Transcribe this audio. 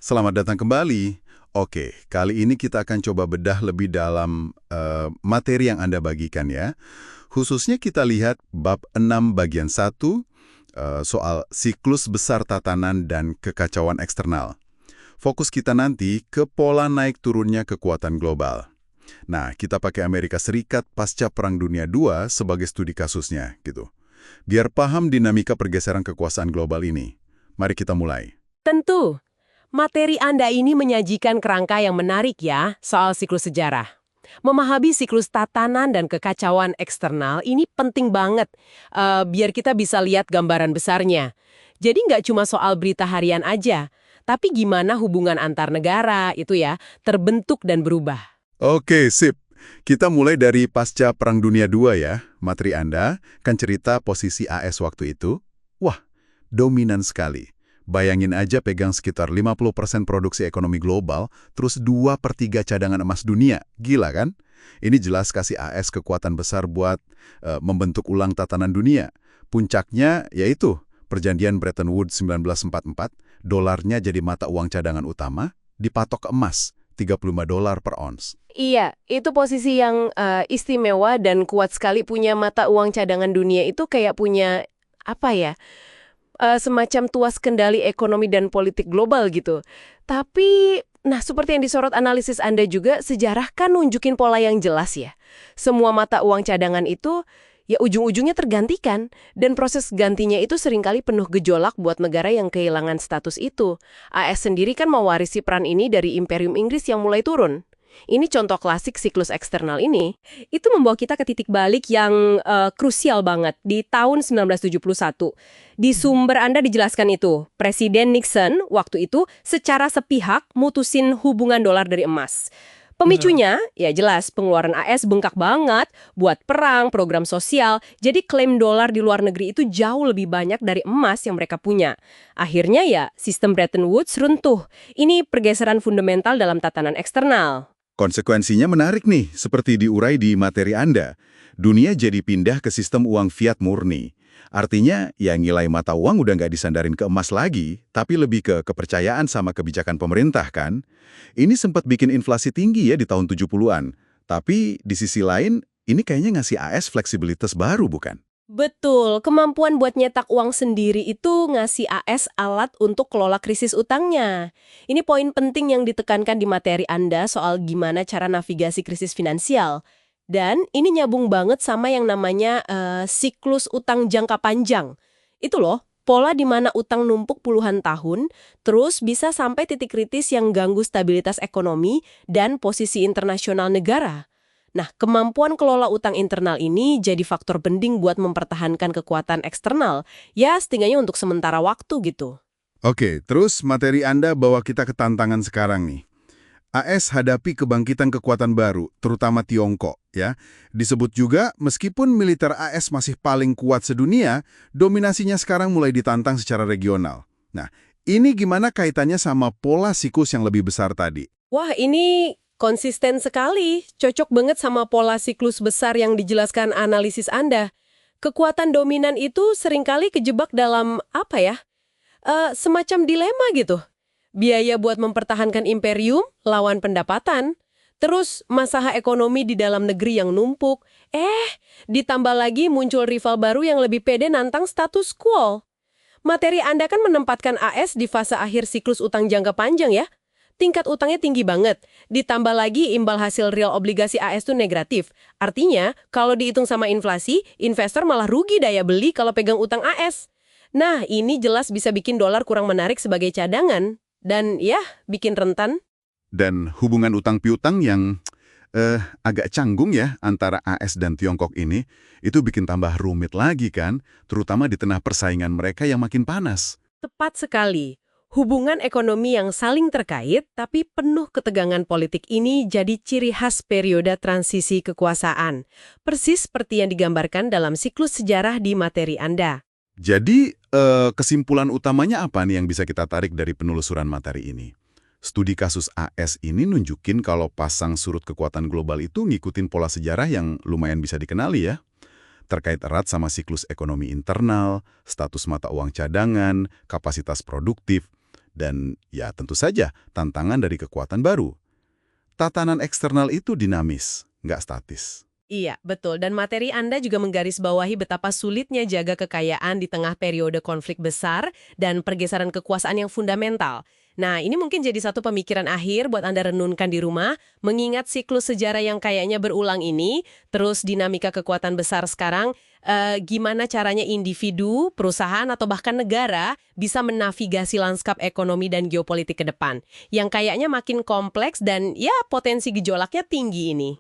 Selamat datang kembali. Oke, kali ini kita akan coba bedah lebih dalam materi yang Anda bagikan ya. Khususnya kita lihat bab 6 bagian 1 soal siklus besar tatanan dan kekacauan eksternal. Fokus kita nanti ke pola naik turunnya kekuatan global. Nah, kita pakai Amerika Serikat pasca Perang Dunia II sebagai studi kasusnya gitu. Biar paham dinamika pergeseran kekuasaan global ini. Mari kita mulai. Tentu, materi Anda ini menyajikan kerangka yang menarik ya soal siklus sejarah. Memahami siklus tatanan dan kekacauan eksternal ini penting banget biar kita bisa lihat gambaran besarnya. Jadi nggak cuma soal berita harian aja, tapi gimana hubungan antar negara itu ya terbentuk dan berubah. Oke, sip. Kita mulai dari pasca Perang Dunia II ya. Materi Anda kan cerita posisi AS waktu itu. Wah, dominan sekali. Bayangin aja pegang sekitar 50% produksi ekonomi global, terus 2/3 cadangan emas dunia. Gila kan? Ini jelas kasih AS kekuatan besar buat membentuk ulang tatanan dunia. Puncaknya yaitu perjanjian Bretton Woods 1944, dolarnya jadi mata uang cadangan utama, dipatok ke emas, $35 per ons. Iya, itu posisi yang istimewa dan kuat sekali punya mata uang cadangan dunia itu kayak punya apa ya? Semacam tuas kendali ekonomi dan politik global gitu. Tapi, nah seperti yang disorot analisis Anda juga, sejarah kan nunjukin pola yang jelas ya. Semua mata uang cadangan itu ya ujung-ujungnya tergantikan, dan proses gantinya itu seringkali penuh gejolak buat negara yang kehilangan status itu. AS sendiri kan mewarisi peran ini dari Imperium Inggris yang mulai turun. Ini contoh klasik siklus eksternal ini. Itu membawa kita ke titik balik yang krusial banget di tahun 1971. Di sumber Anda dijelaskan itu, Presiden Nixon waktu itu secara sepihak mutusin hubungan dolar dari emas. Pemicunya, ya jelas pengeluaran AS bengkak banget buat perang, program sosial, jadi klaim dolar di luar negeri itu jauh lebih banyak dari emas yang mereka punya. Akhirnya ya, sistem Bretton Woods runtuh. Ini pergeseran fundamental dalam tatanan eksternal. Konsekuensinya menarik nih, seperti diurai di materi Anda. Dunia jadi pindah ke sistem uang fiat murni. Artinya, ya nilai mata uang udah nggak disandarin ke emas lagi, tapi lebih ke kepercayaan sama kebijakan pemerintah kan. Ini sempat bikin inflasi tinggi ya di tahun 70-an. Tapi di sisi lain, ini kayaknya ngasih AS fleksibilitas baru bukan? Betul, kemampuan buat nyetak uang sendiri itu ngasih AS alat untuk kelola krisis utangnya. Ini poin penting yang ditekankan di materi Anda soal gimana cara navigasi krisis finansial. Dan ini nyambung banget sama yang namanya siklus utang jangka panjang. Itu loh, pola di mana utang numpuk puluhan tahun, terus bisa sampai titik kritis yang ganggu stabilitas ekonomi dan posisi internasional negara. Nah, kemampuan kelola utang internal ini jadi faktor penting buat mempertahankan kekuatan eksternal, ya setidaknya untuk sementara waktu gitu. Oke, terus materi Anda bawa kita ke tantangan sekarang nih. AS hadapi kebangkitan kekuatan baru, terutama Tiongkok, ya. Disebut juga, meskipun militer AS masih paling kuat sedunia, dominasinya sekarang mulai ditantang secara regional. Nah, ini gimana kaitannya sama pola siklus yang lebih besar tadi? Wah, ini konsisten sekali, cocok banget sama pola siklus besar yang dijelaskan analisis Anda. Kekuatan dominan itu seringkali kejebak dalam, apa ya, semacam dilema gitu. Biaya buat mempertahankan imperium lawan pendapatan. Terus masalah ekonomi di dalam negeri yang numpuk. Ditambah lagi muncul rival baru yang lebih pede nantang status quo. Materi Anda kan menempatkan AS di fase akhir siklus utang jangka panjang ya. Tingkat utangnya tinggi banget. Ditambah lagi imbal hasil real obligasi AS itu negatif. Artinya, kalau dihitung sama inflasi, investor malah rugi daya beli kalau pegang utang AS. Nah, ini jelas bisa bikin dolar kurang menarik sebagai cadangan. Dan ya, bikin rentan. Dan hubungan utang piutang yang agak canggung ya antara AS dan Tiongkok ini, itu bikin tambah rumit lagi kan, terutama di tengah persaingan mereka yang makin panas. Tepat sekali. Hubungan ekonomi yang saling terkait tapi penuh ketegangan politik ini jadi ciri khas periode transisi kekuasaan. Persis seperti yang digambarkan dalam siklus sejarah di materi Anda. Jadi, kesimpulan utamanya apa nih yang bisa kita tarik dari penelusuran materi ini? Studi kasus AS ini nunjukin kalau pasang surut kekuatan global itu ngikutin pola sejarah yang lumayan bisa dikenali ya. Terkait erat sama siklus ekonomi internal, status mata uang cadangan, kapasitas produktif, Dan ya tentu saja tantangan dari kekuatan baru. Tatanan eksternal itu dinamis, nggak statis. Iya, betul. Dan materi Anda juga menggarisbawahi betapa sulitnya jaga kekayaan di tengah periode konflik besar dan pergeseran kekuasaan yang fundamental. Nah, ini mungkin jadi satu pemikiran akhir buat Anda renungkan di rumah, mengingat siklus sejarah yang kayaknya berulang ini, terus dinamika kekuatan besar sekarang, gimana caranya individu, perusahaan, atau bahkan negara bisa menavigasi lanskap ekonomi dan geopolitik ke depan, yang kayaknya makin kompleks dan ya potensi gejolaknya tinggi ini.